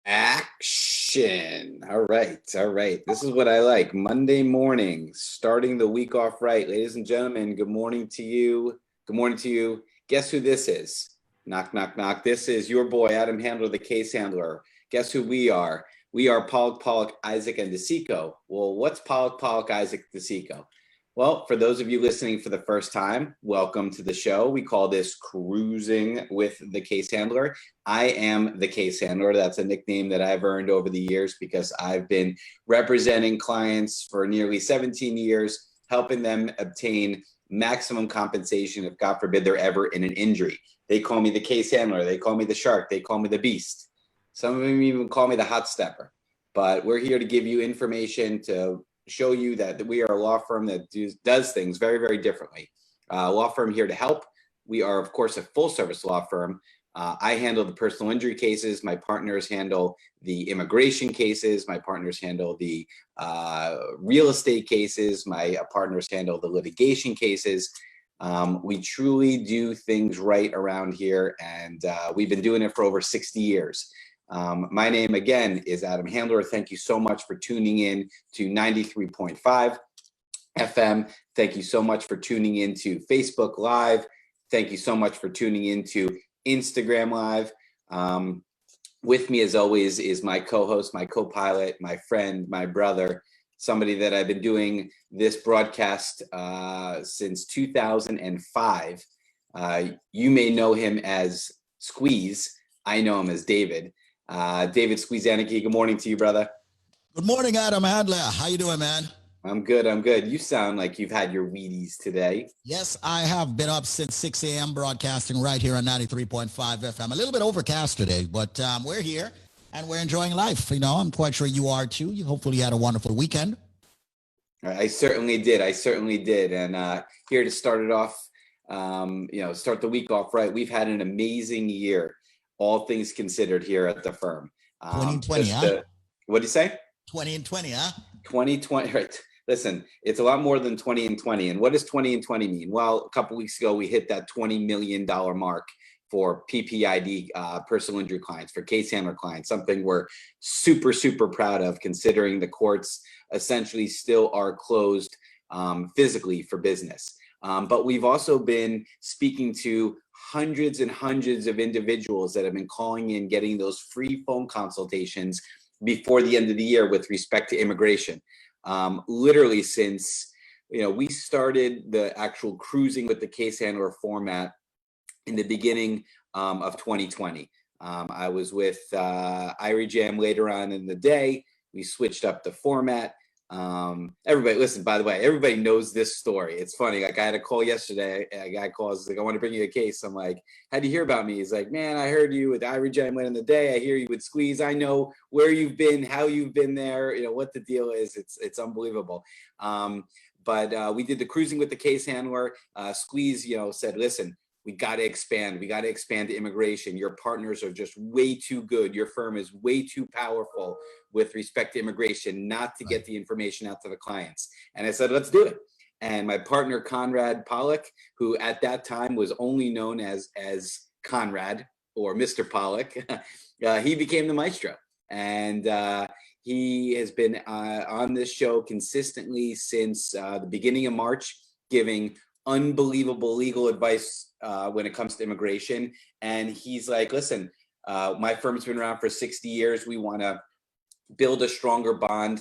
Action. All right. All right. This is what I like. Monday morning, starting the week off right. Ladies and gentlemen, good morning to you. Good morning to you. Guess who this is? Knock, knock, knock. This is your boy, Adam Handler, the case handler. Guess who we are? We are Pollack, Isaac, and DeSico. Well, what's Pollack, Isaac, DeSico? Well, for those of you listening for the first time, welcome to the show. We call this Cruising with the Case Handler. I am the case handler. That's a nickname that I've earned over the years because I've been representing clients for nearly 17 years, helping them obtain maximum compensation if, God forbid, they're ever in an injury. They call me the case handler. They call me the shark. They call me the beast. Some of them even call me the hot stepper. But we're here to give you information to show you that we are a law firm that does things very, very differently. Law firm here to help. We are, of course, a full-service law firm. I handle the personal injury cases. My partners handle the immigration cases. My partners handle the real estate cases. My partners handle the litigation cases. We truly do things right around here, and we've been doing it for over 60 years. My name, again, is Adam Handler. Thank you so much for tuning in to 93.5 FM. Thank you so much for tuning in to Facebook Live. Thank you so much for tuning in to Instagram Live. With me, as always, is my co-host, my co-pilot, my friend, my brother, somebody that I've been doing this broadcast since 2005. You may know him as Squeeze. I know him as David. David Squeezaniki, good morning to you, brother. Good morning, Adam Handler. How you doing, man? I'm good. I'm good. You sound like you've had your Wheaties today. Yes, I have been up since 6 a.m. broadcasting right here on 93.5 FM. A little bit overcast today, but we're here and we're enjoying life. You know, I'm quite sure you are too. You hopefully had a wonderful weekend. I certainly did. And here to start it off, start the week off right. We've had an amazing year, all things considered, here at the firm. 2020, huh? What'd you say? 20 and 20, huh? 2020, right. Listen, it's a lot more than 20 and 20. And what does 20 and 20 mean? Well, a couple weeks ago, we hit that $20 million mark for PPID, personal injury clients, for case handler clients, something we're super, super proud of, considering the courts essentially still are closed physically for business. But we've also been speaking to hundreds and hundreds of individuals that have been calling in, getting those free phone consultations before the end of the year with respect to immigration. Literally since, we started the actual Cruising with the Case Handler format in the beginning of 2020. I was with Irie Jam later on in the day. We switched up the format. Everybody, listen, by the way, everybody knows this story. It's funny. Like, I had a call yesterday. A guy calls, like, I want to bring you a case. I'm like, how'd you hear about me? He's like, man, I heard you with Irie Jam late in the day. I hear you with Squeeze. I know where you've been, how you've been there, what the deal is. It's unbelievable. But we did the Cruising with the Case Handler. Squeeze, said, listen, we got to expand. We got to expand to immigration. Your partners are just way too good. Your firm is way too powerful with respect to immigration not to get the information out to the clients. And I said, let's do it. And my partner, Conrad Pollack, who at that time was only known as Conrad or Mr. Pollack, he became the maestro. And he has been on this show consistently since the beginning of March, giving unbelievable legal advice when it comes to immigration. And he's like, listen, my firm's been around for 60 years. We want to build a stronger bond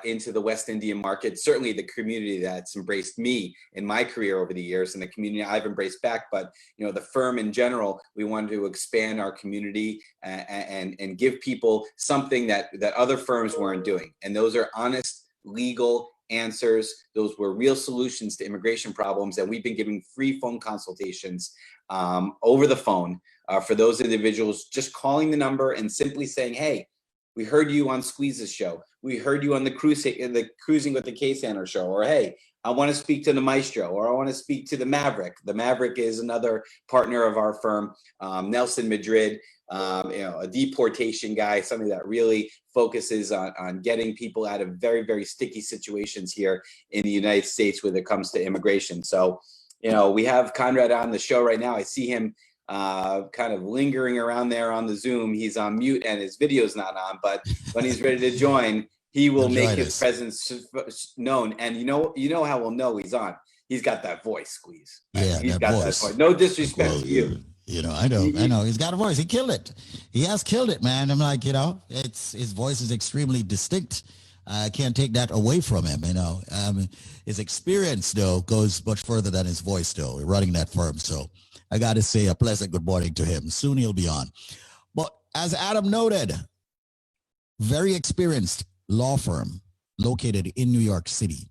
into the West Indian market. Certainly the community that's embraced me in my career over the years, and the community I've embraced back. But, the firm in general, we wanted to expand our community and give people something that other firms weren't doing. And those are honest, legal answers. Those were real solutions to immigration problems. And we've been giving free phone consultations over the phone for those individuals, just calling the number and simply saying, hey, we heard you on Squeeze's show. We heard you on the Cruising with the Case Handler show. Or, hey, I want to speak to the maestro, or I want to speak to the Maverick. The Maverick is another partner of our firm, Nelson Madrid, a deportation guy, somebody that really focuses on getting people out of very, very sticky situations here in the United States when it comes to immigration. So, we have Conrad on the show right now. I see him kind of lingering around there on the Zoom. He's on mute and his video's not on, but when he's ready to join, he will make his presence known. And you know how we'll know he's on. He's got that voice, Squeeze. Right? Yeah, he's got that voice. No disrespect to you. You know, I know. He's got a voice. He killed it. He has killed it, man. I'm like, his voice is extremely distinct. I can't take that away from him, his experience, though, goes much further than his voice, though, running that firm. So I got to say a pleasant good morning to him. Soon he'll be on. But as Adam noted, very experienced law firm located in New York City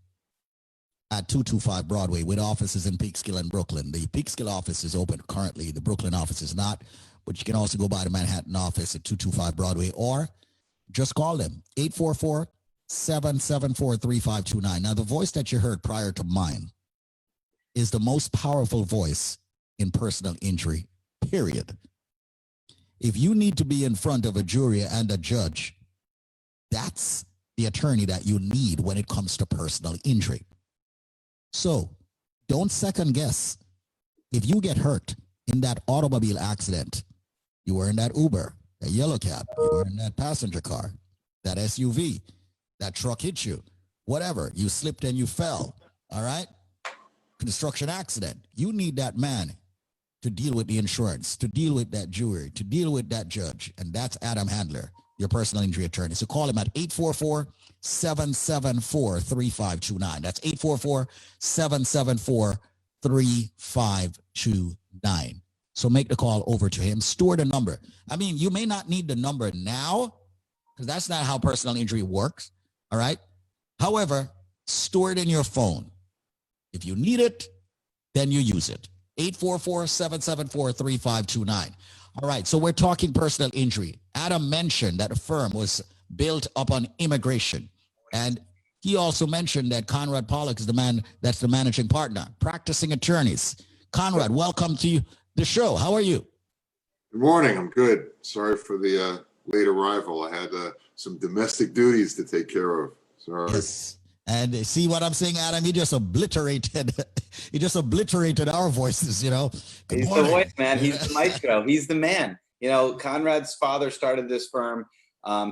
at 225 Broadway with offices in Peekskill and Brooklyn. The Peekskill office is open currently. The Brooklyn office is not, but you can also go by the Manhattan office at 225 Broadway or just call them, 844-774-3529. Now, the voice that you heard prior to mine is the most powerful voice in personal injury, period. If you need to be in front of a jury and a judge, that's the attorney that you need when it comes to personal injury. So don't second guess. If you get hurt in that automobile accident, you were in that Uber, that yellow cab, you were in that passenger car, that SUV, that truck hit you, whatever, you slipped and you fell, all right? Construction accident. You need that man to deal with the insurance, to deal with that jury, to deal with that judge, and that's Adam Handler, your personal injury attorney. So call him at 844-774-3529. That's 844-774-3529. So make the call over to him. Store the number. I mean, you may not need the number now because that's not how personal injury works. All right. However, store it in your phone. If you need it, then you use it. 844-774-3529. All right. So we're talking personal injury. Adam mentioned that the firm was built upon immigration. And he also mentioned that Conrad Pollack is the man that's the managing partner, practicing attorneys. Conrad, welcome to the show. How are you? Good morning. I'm good. Sorry for the late arrival. I had some domestic duties to take care of. Sorry. Yes. And see what I'm saying, Adam? He just obliterated our voices, Good He's morning. the voice, man. He's the maestro. He's the man. Conrad's father started this firm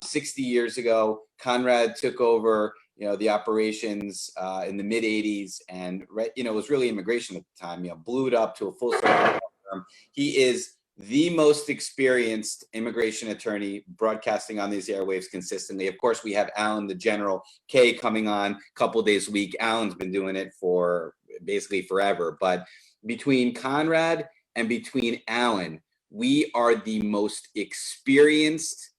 60 years ago. Conrad took over, the operations in the mid 80s and, it was really immigration at the time, blew it up to a full service firm. He is the most experienced immigration attorney broadcasting on these airwaves consistently. Of course, we have Alan, the General K, coming on a couple of days a week. Alan's been doing it for basically forever. But between Conrad and between Alan, we are the most experienced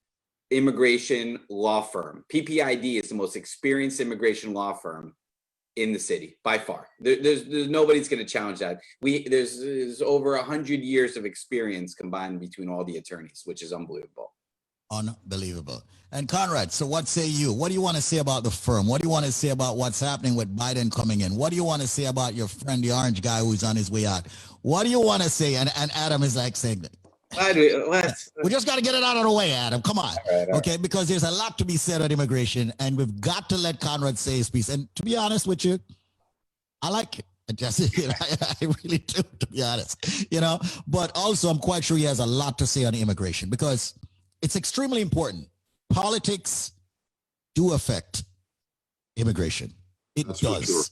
immigration law firm. PPID is the most experienced immigration law firm in the city by far. There's nobody's going to challenge that. There's over 100 years of experience combined between all the attorneys, which is unbelievable. Unbelievable. And Conrad, so what say you? What do you want to say about the firm? What do you want to say about what's happening with Biden coming in? What do you want to say about your friend, the orange guy who's on his way out? What do you want to say? And Adam is like saying, we just got to get it out of the way, Adam. Come on. All right. Okay, because there's a lot to be said on immigration, and we've got to let Conrad say his piece. And to be honest with you, I like it. I really do, to be honest. But also I'm quite sure he has a lot to say on immigration because it's extremely important. Politics do affect immigration. It does. Sure.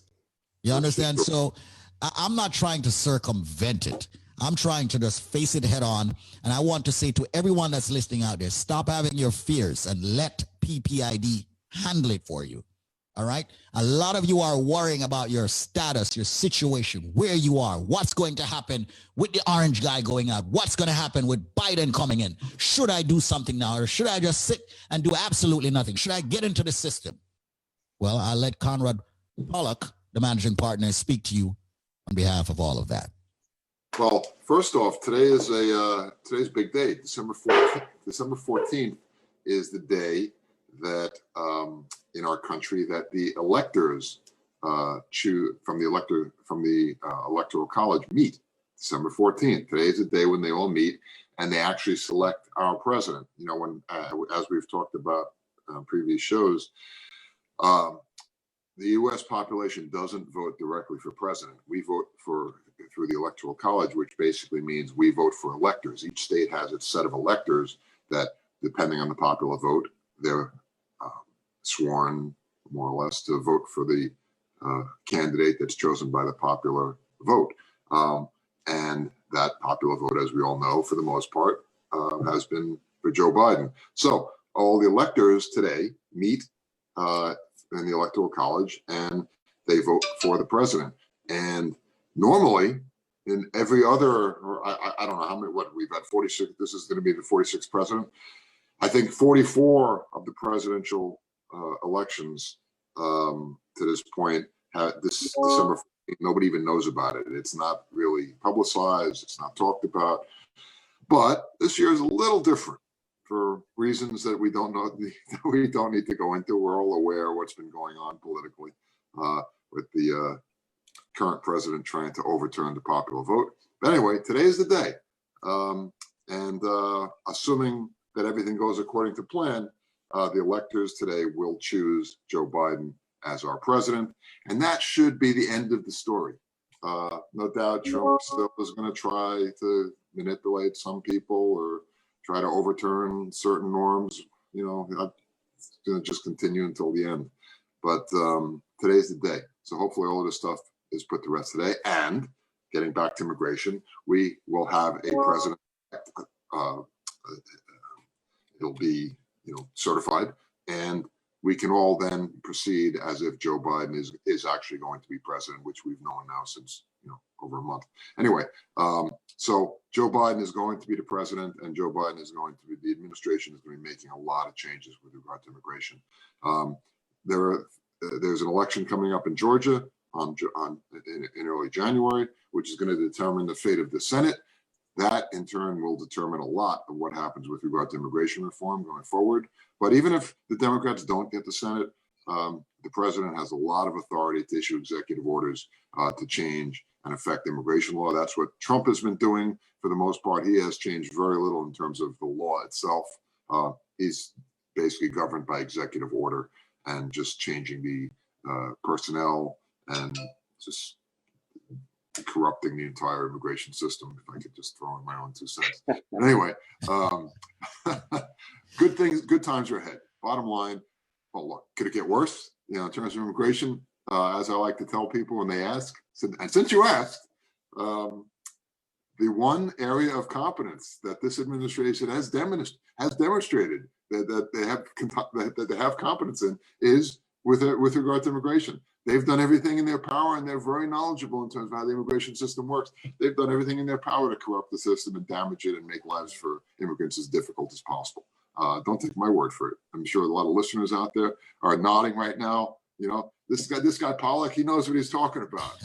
You understand? Sure. So I'm not trying to circumvent it. I'm trying to just face it head on. And I want to say to everyone that's listening out there, stop having your fears and let PPID handle it for you. All right? A lot of you are worrying about your status, your situation, where you are, what's going to happen with the orange guy going out, what's going to happen with Biden coming in. Should I do something now or should I just sit and do absolutely nothing? Should I get into the system? Well, I'll let Conrad Pollack, the managing partner, speak to you on behalf of all of that. Well, first off, today's a big day. December 14th is the day that in our country that the electors choose from the electoral college meet. December 14th. Today is the day when they all meet and they actually select our president. When as we've talked about previous shows, the U.S. population doesn't vote directly for president. We vote for through the Electoral College, which basically means we vote for electors. Each state has its set of electors that, depending on the popular vote, they're sworn more or less to vote for the candidate that's chosen by the popular vote. And that popular vote, as we all know, for the most part, has been for Joe Biden. So all the electors today meet in the Electoral College and they vote for the president. And normally, in every other, or I don't know how many, what we've had 46, this is going to be the 46th president. I think 44 of the presidential elections to this point, this December 14th, nobody even knows about it. It's not really publicized. It's not talked about. But this year is a little different for reasons that we don't know, that we don't need to go into. We're all aware of what's been going on politically with the current president trying to overturn the popular vote. But anyway, today is the day. Assuming that everything goes according to plan, the electors today will choose Joe Biden as our president. And that should be the end of the story. No doubt Trump still is going to try to manipulate some people or try to overturn certain norms. You know, it's going to just continue until the end. But today's the day. So hopefully all of this stuff is put to rest today. And getting back to immigration, we will have a president. He'll be, certified, and we can all then proceed as if Joe Biden is actually going to be president, which we've known now since over a month. Anyway, so Joe Biden is going to be the president, and Joe Biden is going to be, the administration is going to be making a lot of changes with regard to immigration. There's an election coming up in Georgia in early January, which is going to determine the fate of the Senate. That in turn will determine a lot of what happens with regard to immigration reform going forward. But even if the Democrats don't get the Senate, the president has a lot of authority to issue executive orders to change and affect immigration law. That's what Trump has been doing for the most part. He has changed very little in terms of the law itself. He's basically governed by executive order and just changing the personnel and just corrupting the entire immigration system, if I could just throw in my own 2 cents. But anyway, good times are ahead. Bottom line, well, look, could it get worse? In terms of immigration, as I like to tell people when they ask, and since you asked, the one area of competence that this administration has demonstrated that they have competence in is with regard to immigration. They've done everything in their power, and they're very knowledgeable in terms of how the immigration system works. They've done everything in their power to corrupt the system and damage it and make lives for immigrants as difficult as possible. Don't take my word for it. I'm sure a lot of listeners out there are nodding right now. This guy Pollack, he knows what he's talking about.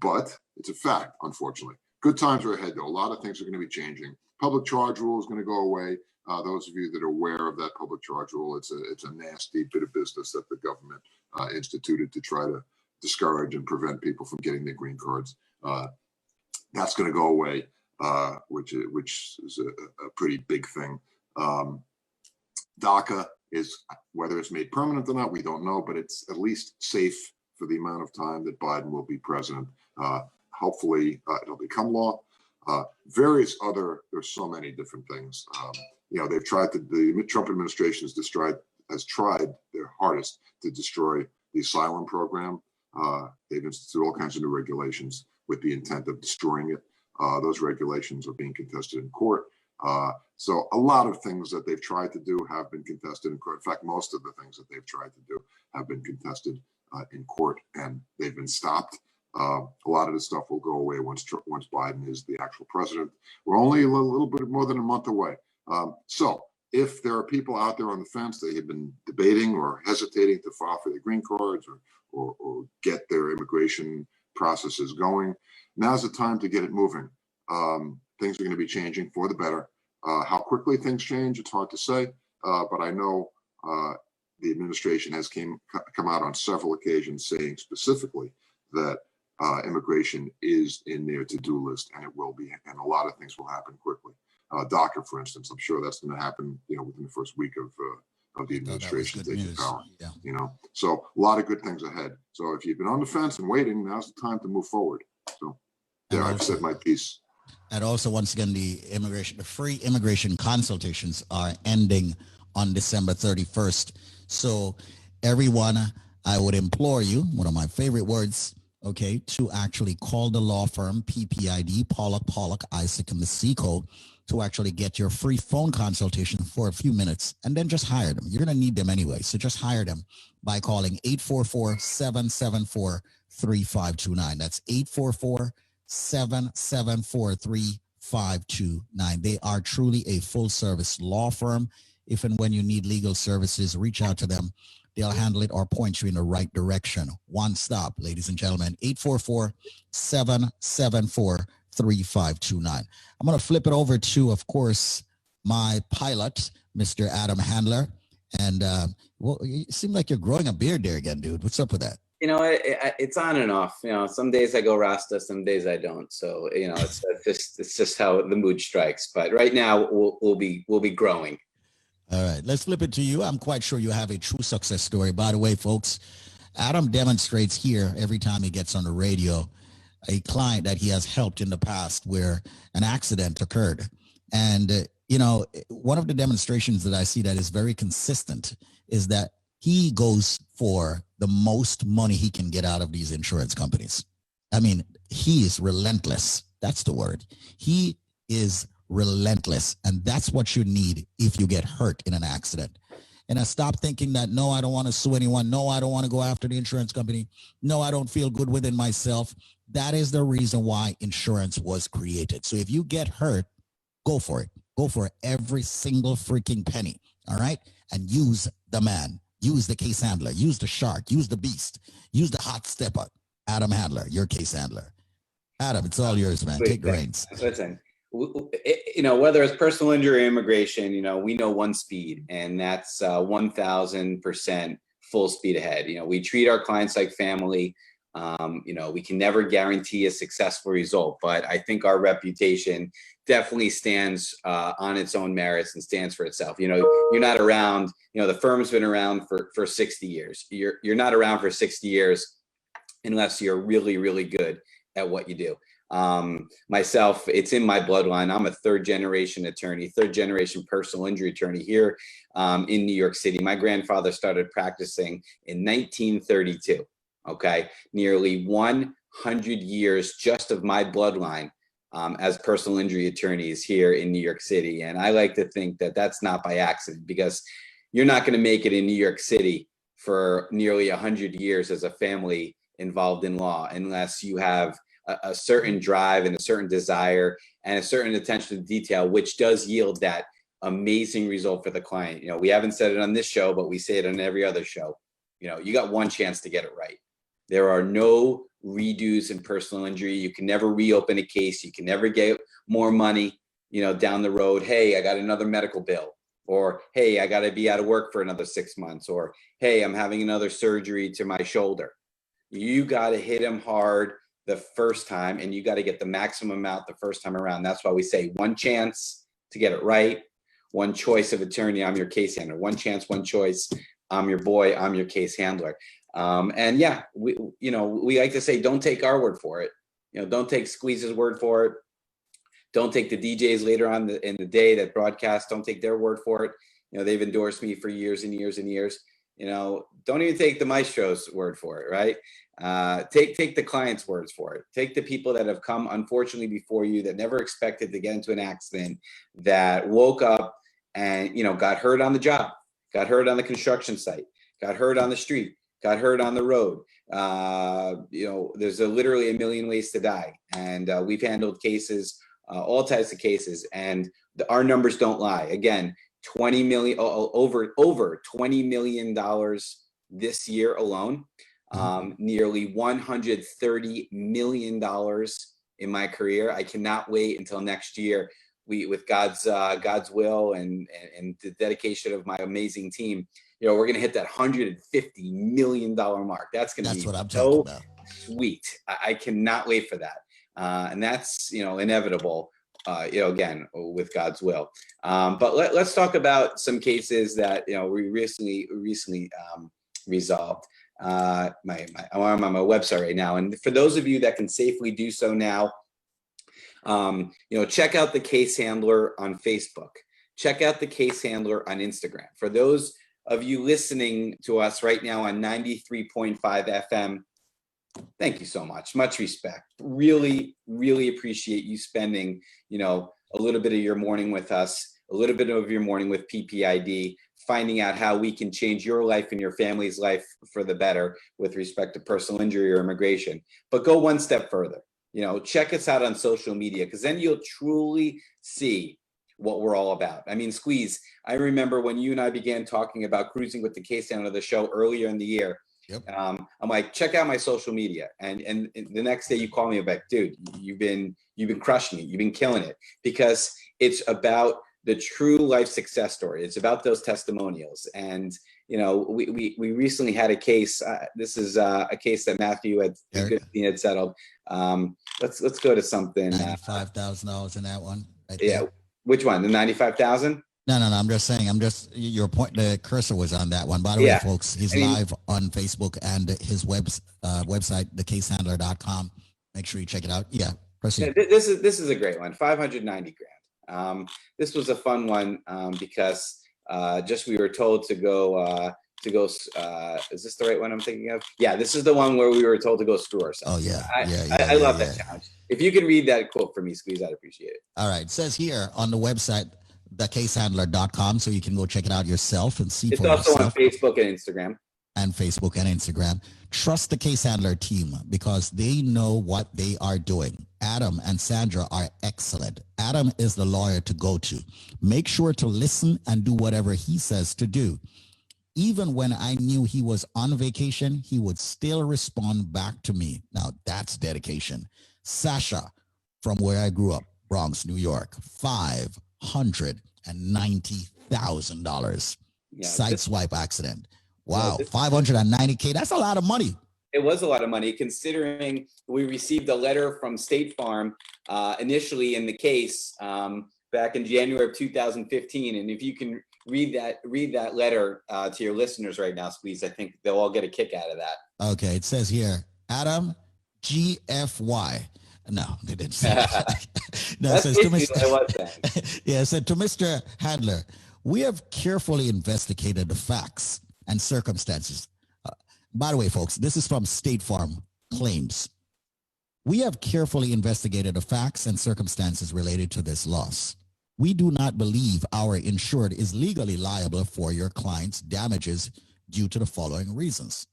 But it's a fact, unfortunately. Good times are ahead, though. A lot of things are going to be changing. Public charge rule is going to go away. Those of you that are aware of that public charge rule, it's a nasty bit of business that the government instituted to try to discourage and prevent people from getting their green cards. That's going to go away, which is a pretty big thing. DACA is, whether it's made permanent or not, we don't know, but it's at least safe for the amount of time that Biden will be president. Hopefully, it'll become law. There's so many different things. They've tried the Trump administration has tried their hardest to destroy the asylum program. They've instituted all kinds of new regulations with the intent of destroying it. Those regulations are being contested in court. So a lot of things that they've tried to do have been contested in court. In fact, most of the things that they've tried to do have been contested in court, and they've been stopped. A lot of this stuff will go away once Biden is the actual president. We're only a little bit more than a month away. So if there are people out there on the fence that have been debating or hesitating to file for their green cards or get their immigration processes going, now's the time to get it moving. Things are going to be changing for the better. How quickly things change, it's hard to say, but I know the administration has come out on several occasions saying specifically that immigration is in their to-do list, and it will be, and a lot of things will happen quickly. DACA, for instance, I'm sure that's going to happen, within the first week of the administration taking power. Yeah. You know, so a lot of good things ahead. So if you've been on the fence and waiting, now's the time to move forward. So there, I've said my piece. And also, once again, the free immigration consultations are ending on December 31st. So everyone, I would implore you, one of my favorite words, okay, to actually call the law firm PPID, Pollack, Isaac, and Masico, to actually get your free phone consultation for a few minutes, and then just hire them. You're going to need them anyway. So just hire them by calling 844-774-3529. That's 844-774-3529. They are truly a full service law firm. If and when you need legal services, reach out to them. They'll handle it or point you in the right direction. One stop, ladies and gentlemen, 844-774-3529. I'm going to flip it over to, of course, my pilot, Mr. Adam Handler. And, well, it seems like you're growing a beard there again, dude. What's up with that? You know, it's on and off. You know, some days I go Rasta, some days I don't. So, you know, it's just how the mood strikes. But right now we'll be growing. All right, let's flip it to you. I'm quite sure you have a true success story. By the way, folks, Adam demonstrates here every time he gets on the radio a client that he has helped in the past where an accident occurred. And, you know, one of the demonstrations that I see that is very consistent is that he goes for the most money he can get out of these insurance companies. I mean, he is relentless. That's the word. He is relentless. And that's what you need if you get hurt in an accident. And I stop thinking that, no, I don't want to sue anyone. No, I don't want to go after the insurance company. No, I don't feel good within myself. That is the reason why insurance was created. So if you get hurt, go for it. Go for every single freaking penny. All right. And use the man, use the case handler, use the shark, use the beast, use the hot stepper. Adam Handler, your case handler. Adam, it's all yours, man. Take the reins. Listen. You know, whether it's personal injury or immigration, you know, we know one speed, and that's 1,000% full speed ahead. You know, we treat our clients like family. You know, we can never guarantee a successful result, but I think our reputation definitely stands on its own merits and stands for itself. You know, you're not around, you know, the firm's been around for 60 years. You're not around for 60 years unless you're really, really good at what you do. Myself, it's in my bloodline. I'm a third generation attorney, third generation personal injury attorney here in New York City. My grandfather started practicing in 1932. Okay. Nearly 100 years just of my bloodline as personal injury attorneys here in New York City. And I like to think that that's not by accident, because you're not going to make it in New York City for nearly 100 years as a family involved in law unless you have a certain drive and a certain desire and a certain attention to detail, which does yield that amazing result for the client. You know, we haven't said it on this show, but we say it on every other show. You know, you got one chance to get it right. There are no redos in personal injury. You can never reopen a case. You can never get more money, you know, down the road. Hey, I got another medical bill, or, hey, I got to be out of work for another 6 months, or, hey, I'm having another surgery to my shoulder. You got to hit them hard the first time, and you got to get the maximum amount the first time around. That's why we say one chance to get it right, one choice of attorney, I'm your case handler. One chance, one choice, I'm your boy, I'm your case handler. And yeah, we like to say, don't take our word for it. You know, don't take Squeeze's word for it. Don't take the DJs later on in the day that broadcast. Don't take their word for it. You know, they've endorsed me for years and years and years. You know, don't even take the maestro's word for it, right? Take the client's words for it. Take the people that have come, unfortunately, before you, that never expected to get into an accident, that woke up and, you know, got hurt on the job, got hurt on the construction site, got hurt on the street, got hurt on the road. You know, there's literally a million ways to die. And we've handled cases, all types of cases, and our numbers don't lie. Again, 20 million, over $20 million this year alone. Nearly $130 million in my career. I cannot wait until next year. With God's will and the dedication of my amazing team, you know, we're going to hit that $150 million mark. That's going to be what I'm talking about. Sweet. I cannot wait for that. And that's, you know, inevitable. again, with God's will. But let's talk about some cases that, we recently resolved. I'm on my website right now. And for those of you that can safely do so now, check out the case handler on Facebook. Check out the case handler on Instagram. For those of you listening to us right now on 93.5 FM, thank you so much. Much respect. Really, really appreciate you spending, a little bit of your morning with us, a little bit of your morning with PPID, finding out how we can change your life and your family's life for the better with respect to personal injury or immigration. But go one step further. Check us out on social media, because then you'll truly see what we're all about. I mean, Squeeze, I remember when you and I began talking about cruising with the case down of the show earlier in the year. Yep. I'm like, check out my social media. And the next day you call me back, dude, you've been crushing it. You've been killing it, because it's about the true life success story. It's about those testimonials. And, we recently had a case. This is a case that Matthew had settled. Let's go to something. $95,000 in that one. Right yeah. there. Which one? The 95,000? No. I'm just saying. Your point. The cursor was on that one. By the way, folks, he's live on Facebook and his website, thecasehandler.com. Make sure you check it out. Yeah, proceed. Yeah, this is a great one. 590 grand. This was a fun one because we were told to go. Is this the right one I'm thinking of? Yeah, this is the one where we were told to go screw ourselves. Oh yeah, I love that challenge. If you can read that quote for me, Squeeze, I'd appreciate it. All right, it says here on the website, thecasehandler.com, so you can go check it out yourself and see it's for yourself. It's also on Facebook and Instagram. Trust the case handler team, because they know what they are doing. Adam and Sandra are excellent. Adam is the lawyer to go to. Make sure to listen and do whatever he says to do. Even when I knew he was on vacation, he would still respond back to me. Now that's dedication. Sasha, from where I grew up, Bronx, New York, $590,000. Sideswipe accident. Wow, $590K. That's a lot of money. It was a lot of money, considering we received a letter from State Farm initially in the case back in January of 2015. And if you can read that letter to your listeners right now, Squeeze, I think they'll all get a kick out of that. Okay, it says here, Adam GFY. No, they didn't say that. No, it says to Mr. Yeah, it said to Mr. Handler, we have carefully investigated the facts and circumstances. By the way, folks, this is from State Farm Claims. We have carefully investigated the facts and circumstances related to this loss. We do not believe our insured is legally liable for your client's damages due to the following reasons.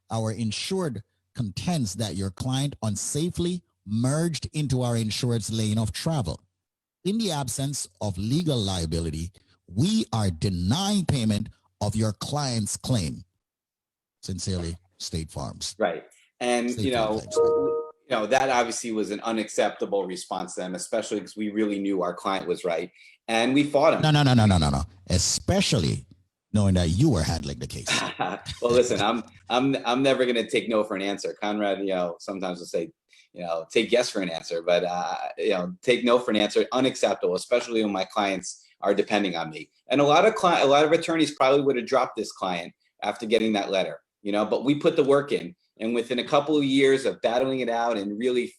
Our insured contends that your client unsafely merged into our insured's lane of travel. In the absence of legal liability, we are denying payment of your client's claim. Sincerely, State Farms. Right. And, that obviously was an unacceptable response to them, especially because we really knew our client was right. And we fought him. No. Especially knowing that you were handling the case. Well, listen, I'm never going to take no for an answer. Conrad, sometimes will say, take yes for an answer, but, take no for an answer. Unacceptable, especially when my clients are depending on me. And a lot of attorneys probably would have dropped this client after getting that letter, but we put the work in. And within a couple of years of battling it out and really,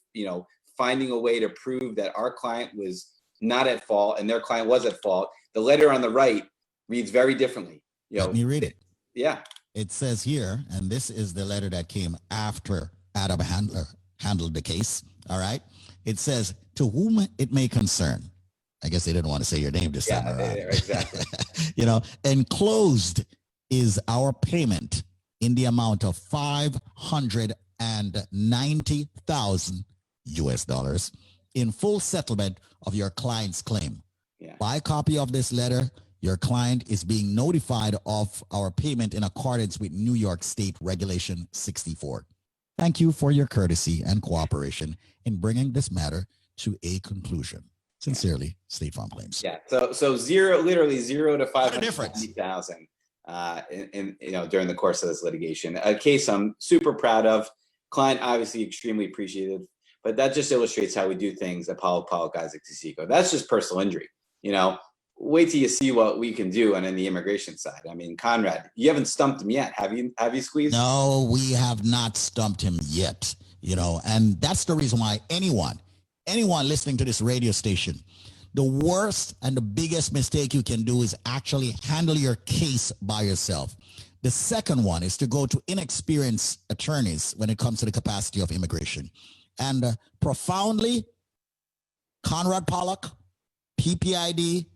finding a way to prove that our client was not at fault and their client was at fault, the letter on the right reads very differently. Let me read it. Yeah. It says here, and this is the letter that came after Adam Handler handled the case. All right. It says, to whom it may concern. I guess they didn't want to say your name this time around. Yeah, exactly. Enclosed is our payment in the amount of $590,000 US in full settlement of your client's claim. Yeah. By copy of this letter, your client is being notified of our payment in accordance with New York State Regulation 64. Thank you for your courtesy and cooperation in bringing this matter to a conclusion. Sincerely, State Farm Claims. Yeah. So literally zero to 550,000 during the course of this litigation. A case I'm super proud of. Client obviously extremely appreciative. but that just illustrates how we do things at Pollack, Isaac, Seco. That's just personal injury. Wait till you see what we can do on the immigration side. I mean, Conrad, you haven't stumped him yet. Have you Squeezed? No, we have not stumped him yet, and that's the reason why anyone listening to this radio station, the worst and the biggest mistake you can do is actually handle your case by yourself. The second one is to go to inexperienced attorneys when it comes to the capacity of immigration. And profoundly, Conrad Pollack, PPID,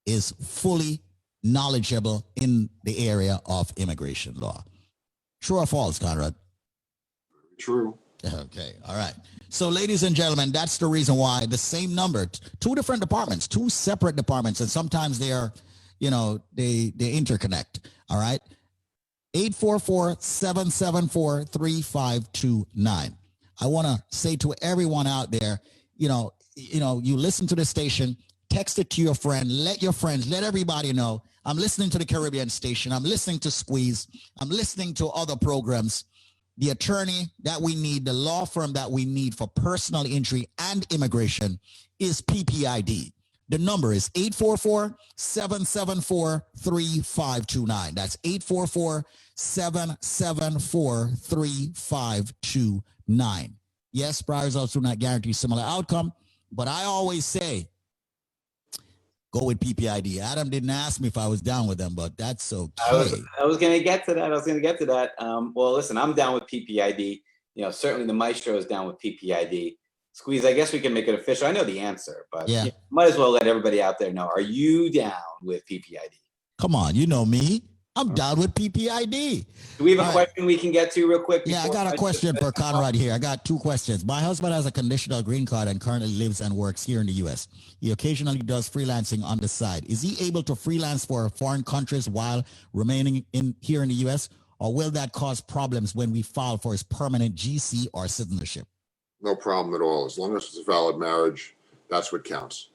is fully knowledgeable in the area of immigration law. True or false, Conrad? True. Okay, all right. So, ladies and gentlemen, that's the reason why the same number, two different departments, two separate departments, and sometimes they are, they interconnect, all right? 844-774-3529. I want to say to everyone out there, you listen to the station, text it to your friend, let everybody know, I'm listening to the Caribbean station, I'm listening to Squeeze, I'm listening to other programs. The attorney that we need, the law firm that we need for personal injury and immigration is PPID. The number is 844-774-3529. That's 844-774-3529. Yes, prior results do not guarantee similar outcome, but I always say, go with PPID. Adam didn't ask me if I was down with them, but that's okay. I was going to get to that. Well, listen, I'm down with PPID. Certainly the maestro is down with PPID. Squeeze, I guess we can make it official. I know the answer, but might as well let everybody out there know. Are you down with PPID? Come on, you know me. I'm down with PPID. Do we have a question we can get to real quick? Yeah, I got a question for Conrad here. I got two questions. My husband has a conditional green card and currently lives and works here in the U.S. He occasionally does freelancing on the side. Is he able to freelance for foreign countries while remaining here in the U.S., or will that cause problems when we file for his permanent GC or citizenship? No problem at all. As long as it's a valid marriage, that's what counts.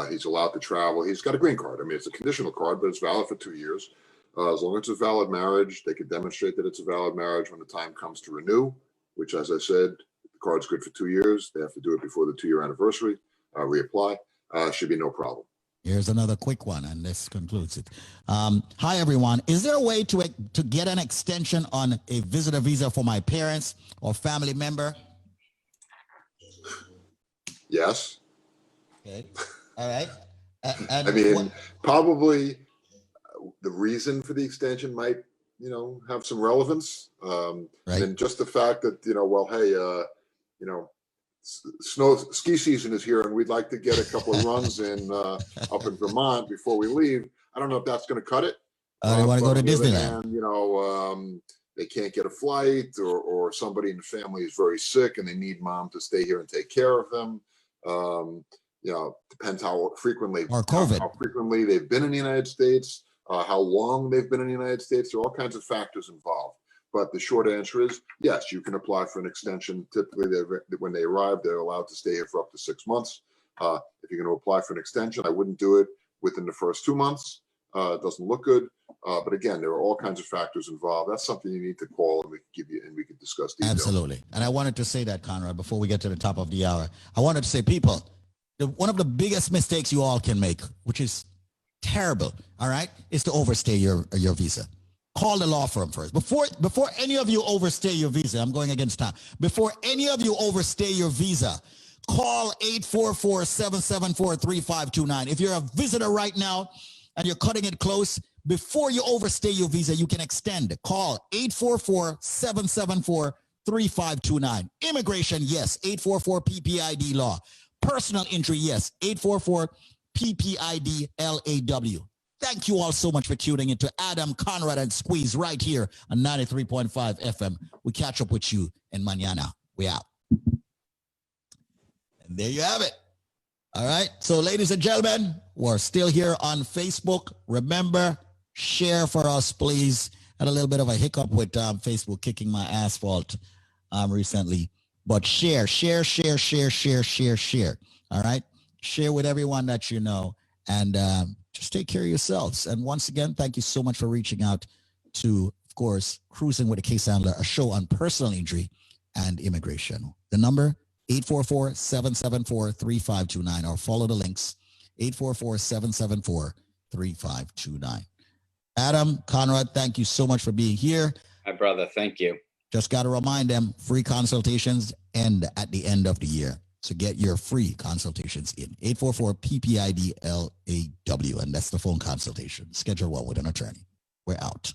He's allowed to travel. He's got a green card. I mean, it's a conditional card, but it's valid for 2 years. As long as it's a valid marriage, they could demonstrate that it's a valid marriage when the time comes to renew, which, as I said, the card's good for 2 years. They have to do it before the 2-year anniversary, reapply. Should be no problem. Here's another quick one, and this concludes it. Hi, everyone. Is there a way to get an extension on a visitor visa for my parents or family member? Yes. Okay. All right. Probably the reason for the extension might, have some relevance. Right. And just the fact that, ski season is here and we'd like to get a couple of runs in up in Vermont before we leave. I don't know if that's going to cut it. They want to go to Disneyland. Hand, they can't get a flight, or somebody in the family is very sick and they need mom to stay here and take care of them. Depends how frequently, or COVID, how frequently they've been in the United States, how long they've been in the United States. There are all kinds of factors involved. But the short answer is yes, you can apply for an extension. Typically, when they arrive, they're allowed to stay here for up to 6 months. If you're going to apply for an extension, I wouldn't do it within the first 2 months. It doesn't look good. But again, there are all kinds of factors involved. That's something you need to call and we can give you and we can discuss details. Absolutely. And I wanted to say that, Conrad, before we get to the top of the hour, I wanted to say, people, one of the biggest mistakes you all can make, which is terrible, all right, is to overstay your visa. Call the law firm first. Before any of you overstay your visa, I'm going against time. Before any of you overstay your visa, call 844-774-3529. If you're a visitor right now and you're cutting it close, before you overstay your visa, you can extend. Call 844-774-3529. Immigration, yes, 844-PPID law. Personal injury, yes, 844-PPID LAW. Thank you all so much for tuning in to Adam, Conrad, and Squeeze right here on 93.5 FM. We catch up with you in mañana. We out. And there you have it. All right. So, ladies and gentlemen, we're still here on Facebook. Remember, share for us, please. Had a little bit of a hiccup with Facebook kicking my asphalt recently. But share. All right. Share with everyone that you know. And just take care of yourselves. And once again, thank you so much for reaching out to, of course, Cruising with a Case Handler, a show on personal injury and immigration. The number 844-774-3529 or follow the links 844-774-3529. Adam, Conrad, thank you so much for being here. My brother, thank you. Just got to remind them, free consultations end at the end of the year. So get your free consultations in. 844-PPID-LAW, and that's the phone consultation. Schedule one with an attorney. We're out.